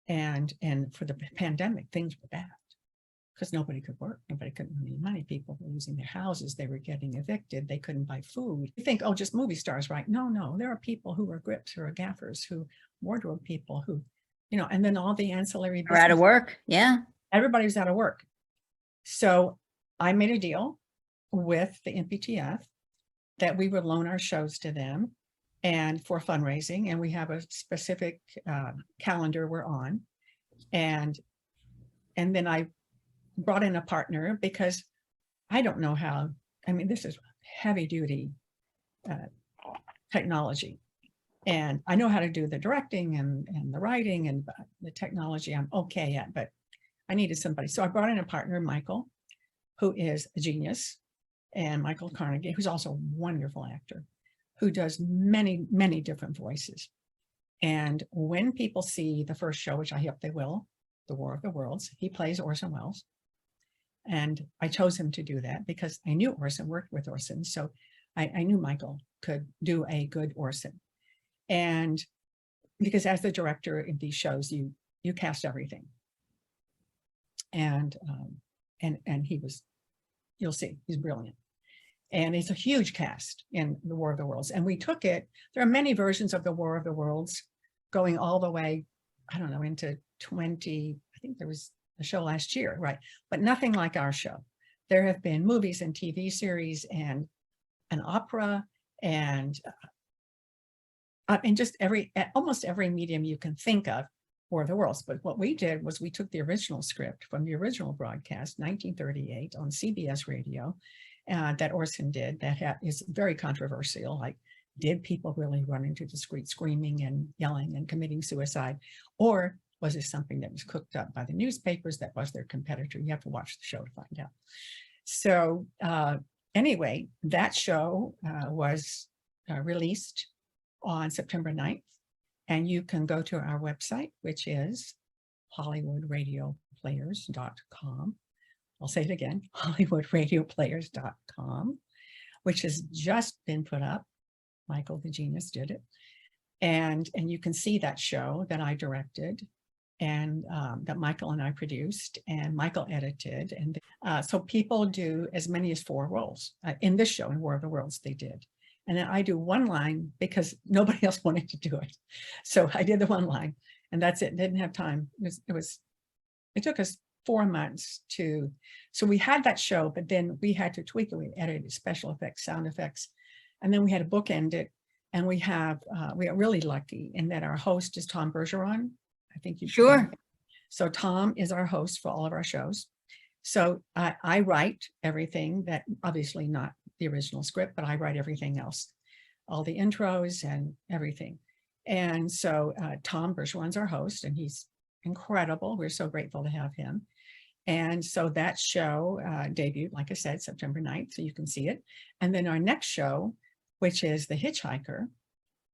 And for the pandemic, things were bad. because nobody could work. Nobody could earn any money. People were losing their houses. They were getting evicted. They couldn't buy food. You think, oh, just movie stars, right? No, there are people who are grips, who are gaffers, who wardrobe people, who, and then all the ancillary We're out of business. work. Yeah. Everybody was out of work. So I made a deal with the NPTF that we would loan our shows to them and for fundraising. And we have a specific calendar we're on. And then I brought in a partner because I don't know how, this is heavy duty technology. And I know how to do the directing and the writing and the technology I'm okay at, but I needed somebody. So I brought in a partner, Michael, who is a genius, and Michael Carnegie, who's also a wonderful actor, who does many, many different voices. And when people see the first show, which I hope they will, The War of the Worlds, he plays Orson Welles. And I chose him to do that because I knew Orson, worked with Orson. So I knew Michael could do a good Orson. And because as the director in these shows, you cast everything. And he was, you'll see, he's brilliant. And it's a huge cast in The War of the Worlds. And we took it, there are many versions of The War of the Worlds going all the way, I don't know, into 20, I think there was a show last year, right? But nothing like our show. There have been movies and TV series and an opera and just almost every medium you can think of for the worlds. But what we did was we took the original script from the original broadcast, 1938 on CBS radio, that Orson did, that is very controversial. Like, did people really run into the street screaming and yelling and committing suicide? Or was it something that was cooked up by the newspapers that was their competitor? You have to watch the show to find out. So anyway, that show was released on September 9th. And you can go to our website, which is HollywoodRadioPlayers.com. I'll say it again, HollywoodRadioPlayers.com, which has just been put up. Michael the genius did it. And you can see that show that I directed and that Michael and I produced and Michael edited. And so people do as many as 4 roles in this show, in War of the Worlds, they did. And then I do one line because nobody else wanted to do it. So I did the one line and that's it. Didn't have time. It took us 4 months so we had that show, but then we had to tweak it. We edited special effects, sound effects, and then we had to bookend it. And we are really lucky in that our host is Tom Bergeron. I think you Sure. So Tom is our host for all of our shows. So I write everything, that obviously not the original script, but I write everything else, all the intros and everything. And so Tom Bergeron's our host, and he's incredible. We're so grateful to have him. And so that show debuted, like I said, September 9th, so you can see it. And then our next show, which is The Hitchhiker,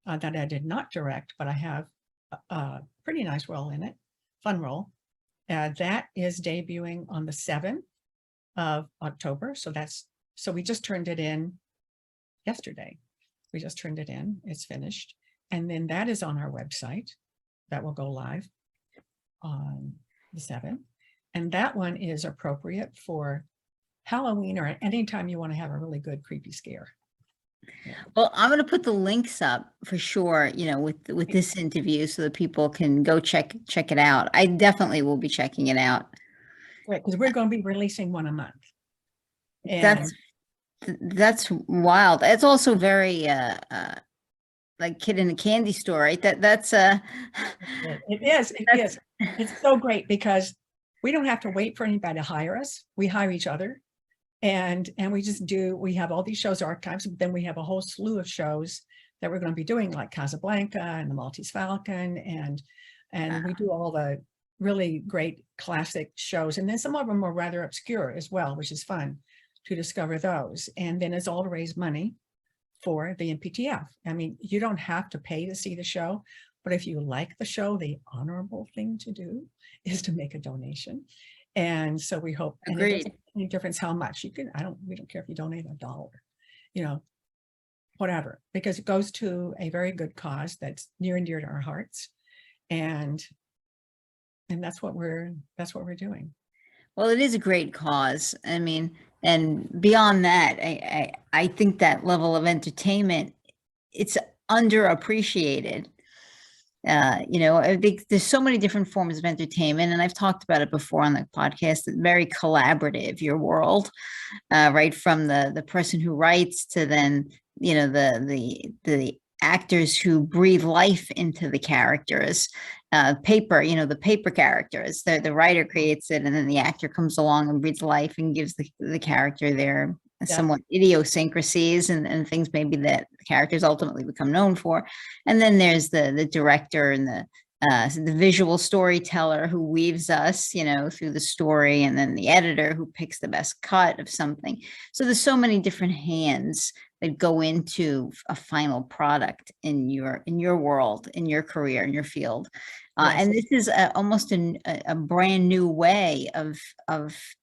that I did not direct, but I have a pretty nice role in it, fun role. That is debuting on the 7th of October. So we just turned it in yesterday. We just turned it in, it's finished. And then that is on our website. That will go live on the 7th. And that one is appropriate for Halloween or anytime you want to have a really good creepy scare. Well, I'm going to put the links up for sure, with this interview so that people can go check it out. I definitely will be checking it out. Right, because we're going to be releasing one a month. And that's wild. It's also very like Kid in a Candy Store, right? It is. It's so great because we don't have to wait for anybody to hire us. We hire each other. And we have all these shows archives, but then we have a whole slew of shows that we're going to be doing, like Casablanca and The Maltese Falcon. And we do all the really great classic shows. And then some of them are rather obscure as well, which is fun to discover those. And then it's all to raise money for the NPTF. I mean, you don't have to pay to see the show, but if you like the show, the honorable thing to do is to make a donation. And so we hope, and it doesn't make any difference how much you can, we don't care if you donate $1, whatever, because it goes to a very good cause that's near and dear to our hearts. And that's what we're doing. Well, it is a great cause. I mean, and beyond that, I think that level of entertainment, it's underappreciated. I think there's so many different forms of entertainment, and I've talked about it before on the podcast. Very collaborative, your world, right from the person who writes to then the actors who breathe life into the characters. The paper characters. The writer creates it, and then the actor comes along and breathes life and gives the character their Yeah. somewhat idiosyncrasies and things maybe that the characters ultimately become known for. And then there's the director and the visual storyteller who weaves us, through the story, and then the editor who picks the best cut of something. So there's so many different hands that go into a final product in your world, in your career, in your field. Yes. And this is almost a brand new way of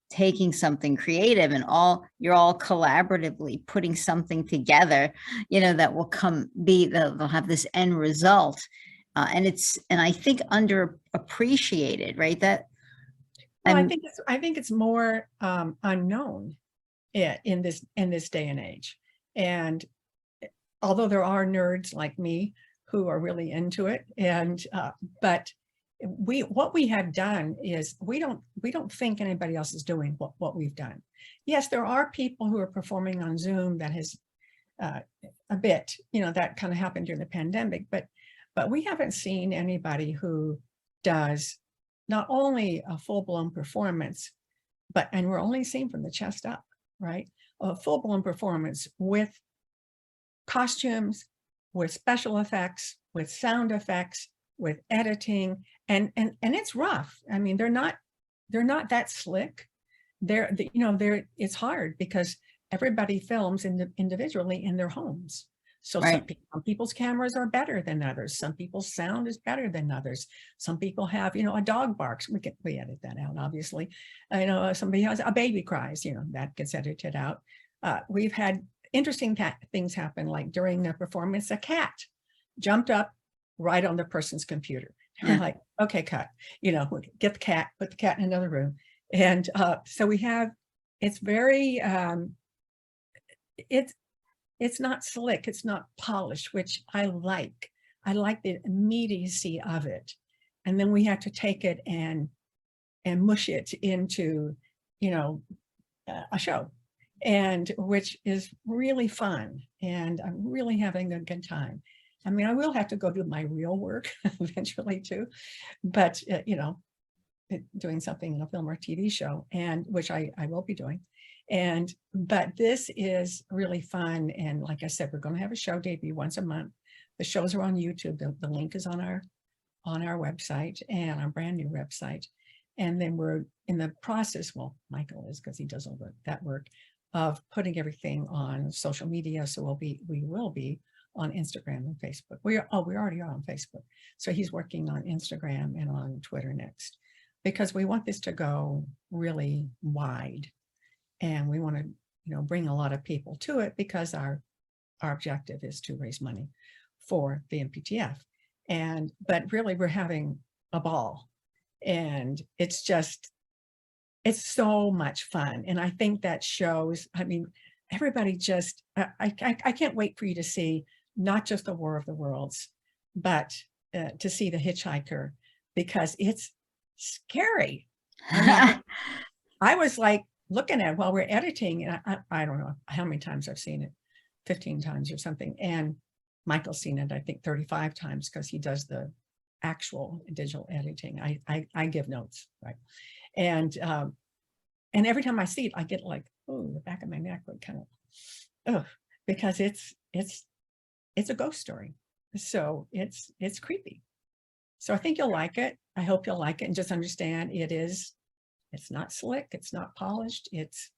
taking something creative, and you're all collaboratively putting something together, that will they'll have this end result. And I think underappreciated, right? Well, I think it's more unknown in this day and age. And although there are nerds like me who are really into it, but what we have done is we don't think anybody else is doing what we've done. Yes, there are people who are performing on Zoom. That has a bit, that kind of happened during the pandemic, but we haven't seen anybody who does not only a full-blown performance, and we're only seeing from the chest up, right? A full-blown performance with costumes, with special effects, with sound effects, with editing, and it's rough. I mean, they're not that slick. It's hard because everybody films individually in their homes. So Right. some people's cameras are better than others. Some people's sound is better than others. Some people have, a dog barks. We edit that out, obviously. Somebody has a baby cries, that gets edited out. We've had interesting things happen, like during the performance, a cat jumped up right on the person's computer. Yeah. Like, okay, cut, get the cat, put the cat in another room. And so we have, it's very, it's not slick, it's not polished, which I like. I like the immediacy of it. And then we have to take it and mush it into, a show, and which is really fun. And I'm really having a good time. I mean, I will have to go do my real work eventually too, but doing something in a film or TV show, and which I will be doing. But this is really fun. And like I said, we're going to have a show debut once a month. The shows are on YouTube. The link is on our website, and our brand new website. And then we're in the process, well, Michael is, because he does all that work, of putting everything on social media. So we will be on Instagram and Facebook. We already are on Facebook. So he's working on Instagram and on Twitter next, because we want this to go really wide. And we want to, bring a lot of people to it, because our objective is to raise money for the MPTF. But really, we're having a ball, and it's so much fun. And I think that shows, I mean, everybody just, I can't wait for you to see not just the War of the Worlds, but to see the Hitchhiker, because it's scary. I mean, I was like, looking at while we're editing, and I don't know how many times I've seen it, 15 times or something. And Michael's seen it, I think 35 times, because he does the actual digital editing. I give notes, right? And every time I see it, I get like, oh, the back of my neck would kind of, because it's a ghost story. So it's creepy. So I think you'll like it. I hope you'll like it, and just understand it's not slick, it's not polished. It's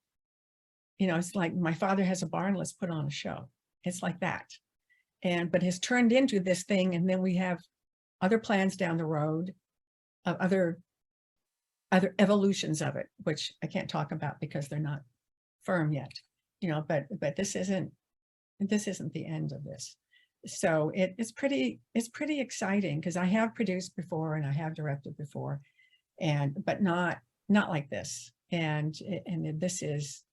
like, my father has a barn, let's put on a show. It's like that. But it's turned into this thing. And then we have other plans down the road of other evolutions of it, which I can't talk about because they're not firm yet, but this isn't the end of this. So it's pretty exciting, because I have produced before and I have directed before, but not like this. And this is,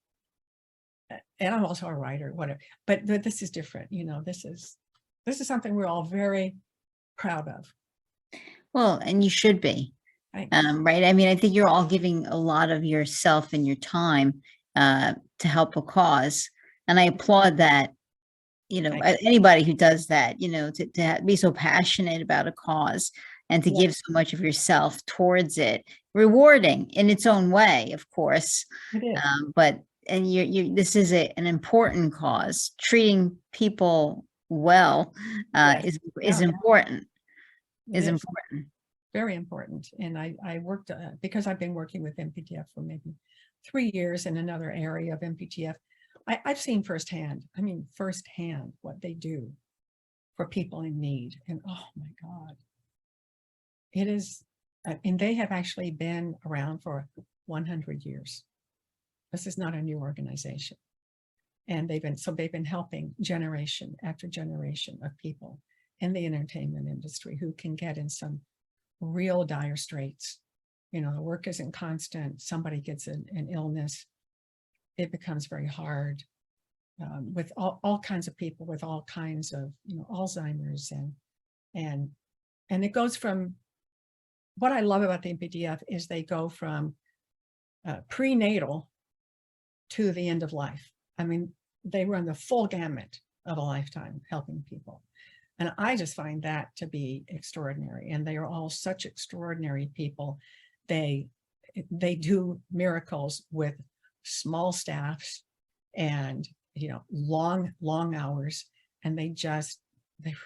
and I'm also a writer, whatever, but this is different. This is something we're all very proud of. Well, and you should be, Thanks. right? I mean, I think you're all giving a lot of yourself and your time to help a cause. And I applaud that, Thanks. anybody who does that, to be so passionate about a cause and to Yeah. give so much of yourself towards it, rewarding in its own way, of course. It is. And this is an important cause. Treating people well Yes. is Yeah. important. It Is is important. very important. And I worked, because I've been working with MPTF for maybe 3 years in another area of MPTF. I've seen firsthand, what they do for people in need. And oh my God, it is, and they have actually been around for 100 years. This is not a new organization. And they've been helping generation after generation of people in the entertainment industry who can get in some real dire straits. The work isn't constant. Somebody gets an illness. It becomes very hard with all kinds of people with all kinds of, Alzheimer's and it goes from, what I love about the MPTF is they go from prenatal to the end of life. I mean, they run the full gamut of a lifetime helping people. And I just find that to be extraordinary. And they are all such extraordinary people. They do miracles with small staffs and, long hours, and they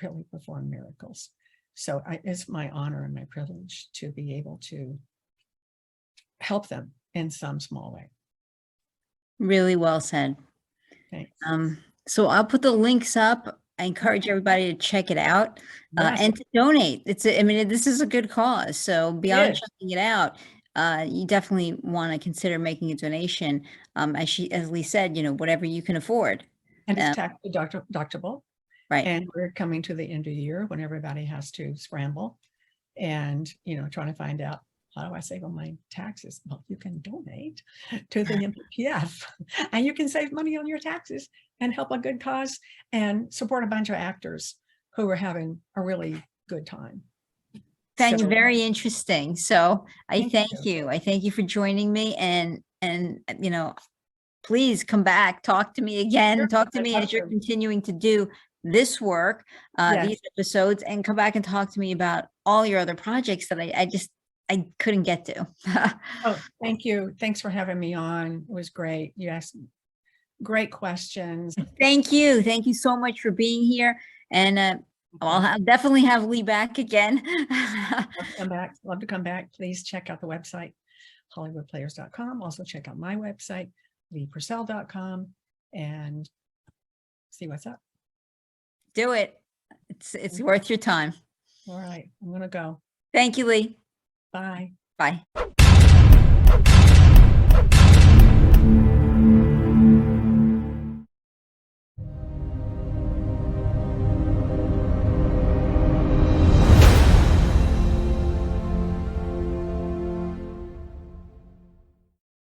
really perform miracles. So it's my honor and my privilege to be able to help them in some small way. Really well said. Thanks. So I'll put the links up. I encourage everybody to check it out Yes. and to donate. This is a good cause. So beyond checking it out, you definitely want to consider making a donation. As Lee said, whatever you can afford. And it's tax deductible. Right. And we're coming to the end of the year when everybody has to scramble and, trying to find out, how do I save on my taxes? Well, you can donate to the MPTF and you can save money on your taxes and help a good cause and support a bunch of actors who are having a really good time. Very interesting. So I thank you. you. I thank you for joining me and please come back, talk to me again, Sure. Talk to me as you're continuing to do this work, these episodes, and come back and talk to me about all your other projects that I couldn't get to. Oh, thank you. Thanks for having me on. It was great. You asked great questions. Thank you. Thank you so much for being here. And I'll definitely have Lee back again. Love to come back. Please check out the website, HollywoodPlayers.com. Also check out my website, LeePurcell.com, and see what's up. Do it. It's worth your time. All right. I'm going to go. Thank you, Lee. Bye. Bye.